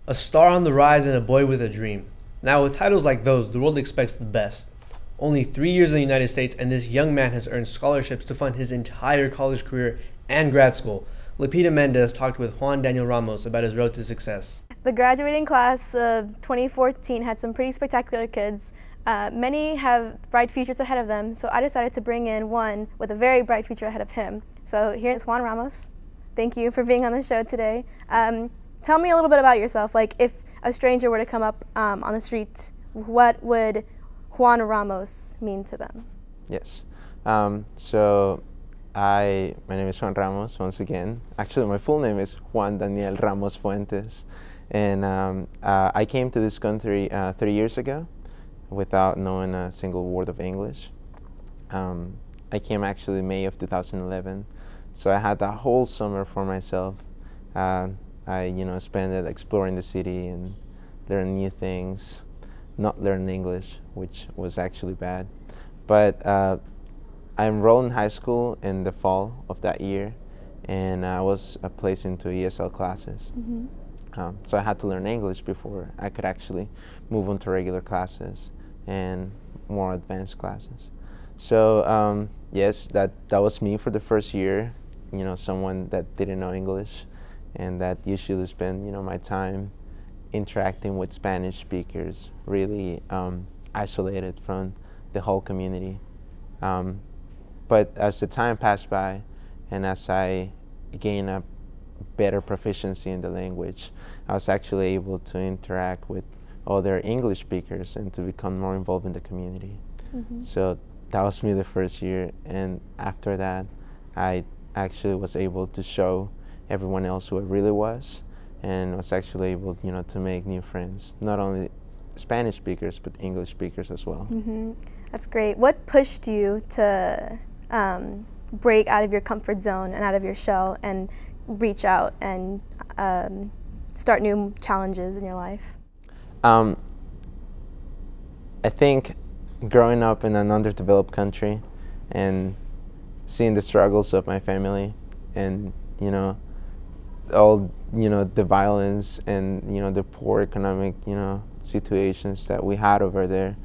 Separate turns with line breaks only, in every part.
A star on the rise and a boy with a dream. Now, with titles like those, the world expects the best. Only 3 years in the United States, and this young man has earned scholarships to fund his entire college career and grad school. Lupita Mendez talked with Juan Ramos about his road to success.
The graduating class of 2014 had some pretty spectacular kids. Many have bright futures ahead of them, so I decided to bring in one with a very bright future ahead of him. So here's Juan Ramos. Thank you for being on the show today. Tell me a little bit about yourself. Like, if a stranger were to come up on the street, what would Juan Ramos mean to them?
Yes. My name is Juan Ramos, once again. Actually, my full name is Juan Daniel Ramos Fuentes. And I came to this country 3 years ago without knowing a single word of English. I came actually May of 2011. So I had that whole summer for myself. I spent it exploring the city and learning new things, not learning English, which was actually bad. But I enrolled in high school in the fall of that year, and I was placed into ESL classes.
Mm-hmm.
So I had to learn English before I could actually move on to regular classes and more advanced classes. So yes, that was me for the first year, someone that didn't know English and that usually spent, my time interacting with Spanish speakers, really isolated from the whole community. But as the time passed by and as I gained a better proficiency in the language, I was actually able to interact with other English speakers and to become more involved in the community.
Mm-hmm.
So that was me the first year, and after that I actually was able to show everyone else who I really was, and was actually able to make new friends, not only Spanish speakers but English speakers as well.
Mm-hmm. That's great. What pushed you to break out of your comfort zone and out of your shell and reach out and start new challenges in your life?
I think growing up in an underdeveloped country and seeing the struggles of my family and all the violence and the poor economic situations that we had over there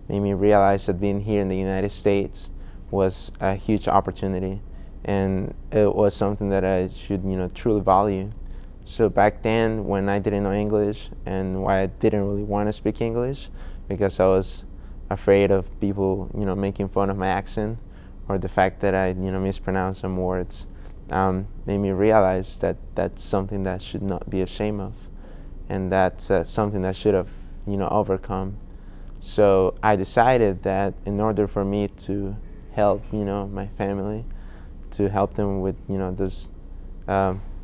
made me realize that being here in the United States was a huge opportunity, and it was something that I should truly value. So back then, when I didn't know English and why I didn't really want to speak English, because I was afraid of people making fun of my accent or the fact that I mispronounce some words, made me realize that that's something that I should not be ashamed of, and that's something that I should have overcome. So I decided that in order for me to help my family, to help them with those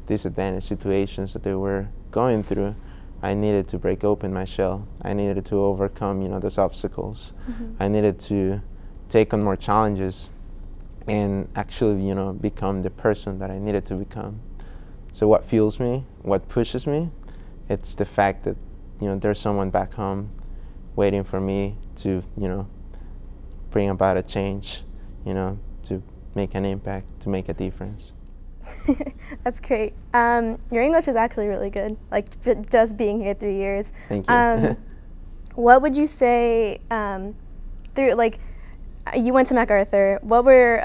disadvantaged situations that they were going through, I needed to break open my shell. I needed to overcome those obstacles.
Mm-hmm.
I needed to take on more challenges and actually become the person that I needed to become. So what fuels me, what pushes me, it's the fact that there's someone back home waiting for me to bring about a change, to make an impact, to make a difference.
That's great. Your English is actually really good, like just being here 3 years.
Thank you.
What would you say, you went to MacArthur, what were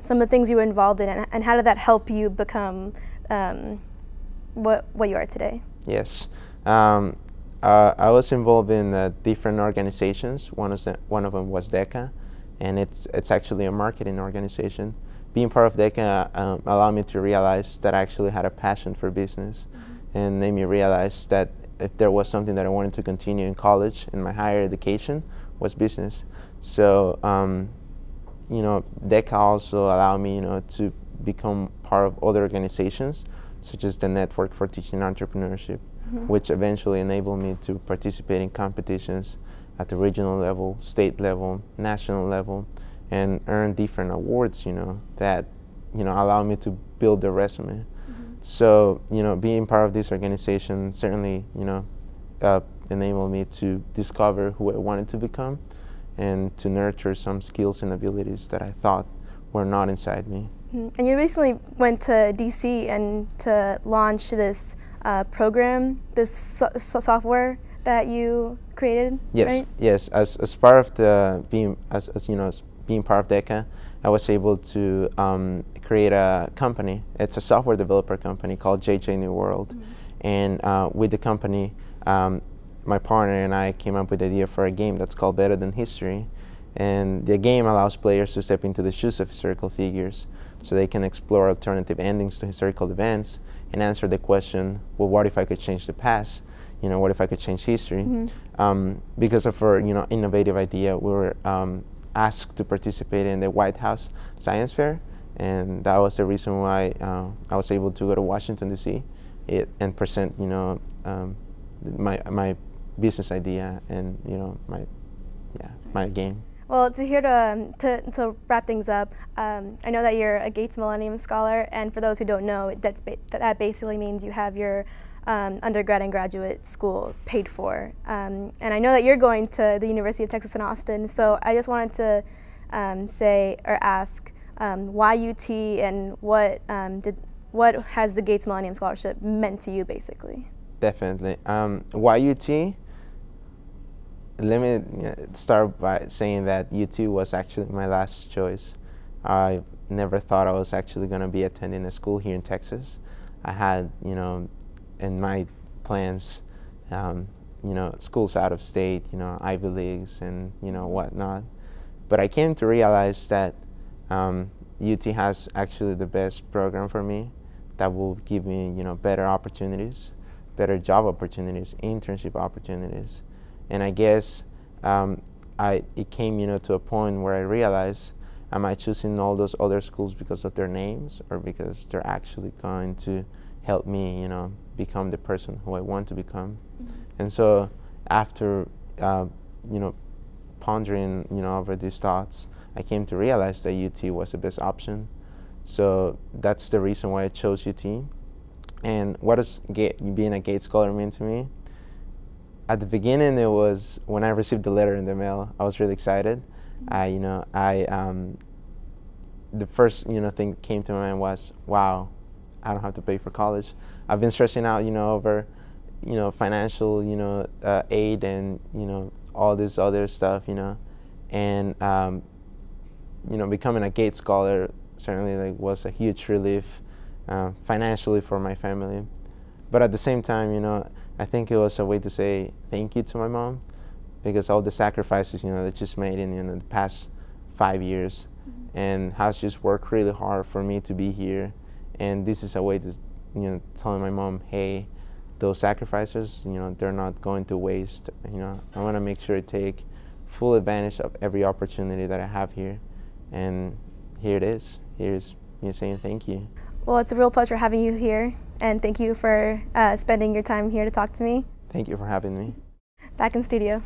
some of the things you were involved in, and how did that help you become what you are today?
Yes. I was involved in different organizations. One of them was DECA, and it's actually a marketing organization. Being part of DECA allowed me to realize that I actually had a passion for business, mm-hmm. and made me realize that if there was something that I wanted to continue in college, in my higher education, was business. So, DECA also allowed me, to become part of other organizations, such as the Network for Teaching Entrepreneurship, mm-hmm. which eventually enabled me to participate in competitions at the regional level, state level, national level, and earn different awards, that, allow me to build a resume. Mm-hmm. So, being part of this organization certainly, enabled me to discover who I wanted to become and to nurture some skills and abilities that I thought were not inside me.
And you recently went to DC and to launch this program, this software that you created.
Yes,
right?
yes. As part of the being being part of DECA, I was able to create a company. It's a software developer company called JJ New World, and with the company, my partner and I came up with the idea for a game that's called Better Than History, and the game allows players to step into the shoes of historical figures, so they can explore alternative endings to historical events and answer the question, well, what if I could change the past? You know, what if I could change history? Because of our, innovative idea, we were asked to participate in the White House Science Fair, and that was the reason why I was able to go to Washington D.C. and present, my business idea and my game.
Well, to wrap things up, I know that you're a Gates Millennium Scholar, and for those who don't know, that basically means you have your undergrad and graduate school paid for. And I know that you're going to the University of Texas in Austin, so I just wanted to ask why UT, and what has the Gates Millennium Scholarship meant to you, basically?
Definitely. Why UT? Let me start by saying that UT was actually my last choice. I never thought I was actually going to be attending a school here in Texas. I had, in my plans, schools out of state, Ivy Leagues and, whatnot. But I came to realize that UT has actually the best program for me that will give me, better opportunities, better job opportunities, internship opportunities. And I guess it came, to a point where I realized, am I choosing all those other schools because of their names, or because they're actually going to help me, become the person who I want to become? And so after, pondering, over these thoughts, I came to realize that UT was the best option. So that's the reason why I chose UT. And what does being a Gates Scholar mean to me? At the beginning, it was when I received the letter in the mail, I was really excited. The first, thing that came to my mind was, wow, I don't have to pay for college. I've been stressing out, over, financial, aid and, all this other stuff, and, becoming a Gates Scholar certainly was a huge relief financially for my family. But at the same time, I think it was a way to say thank you to my mom, because all the sacrifices, that she's made in the past 5 years, and how she's worked really hard for me to be here. And this is a way to, telling my mom, hey, those sacrifices, they're not going to waste. I want to make sure to take full advantage of every opportunity that I have here. And here it is. Here's me saying thank you.
Well, it's a real pleasure having you here, and thank you for spending your time here to talk to me.
Thank you for having me.
Back in studio.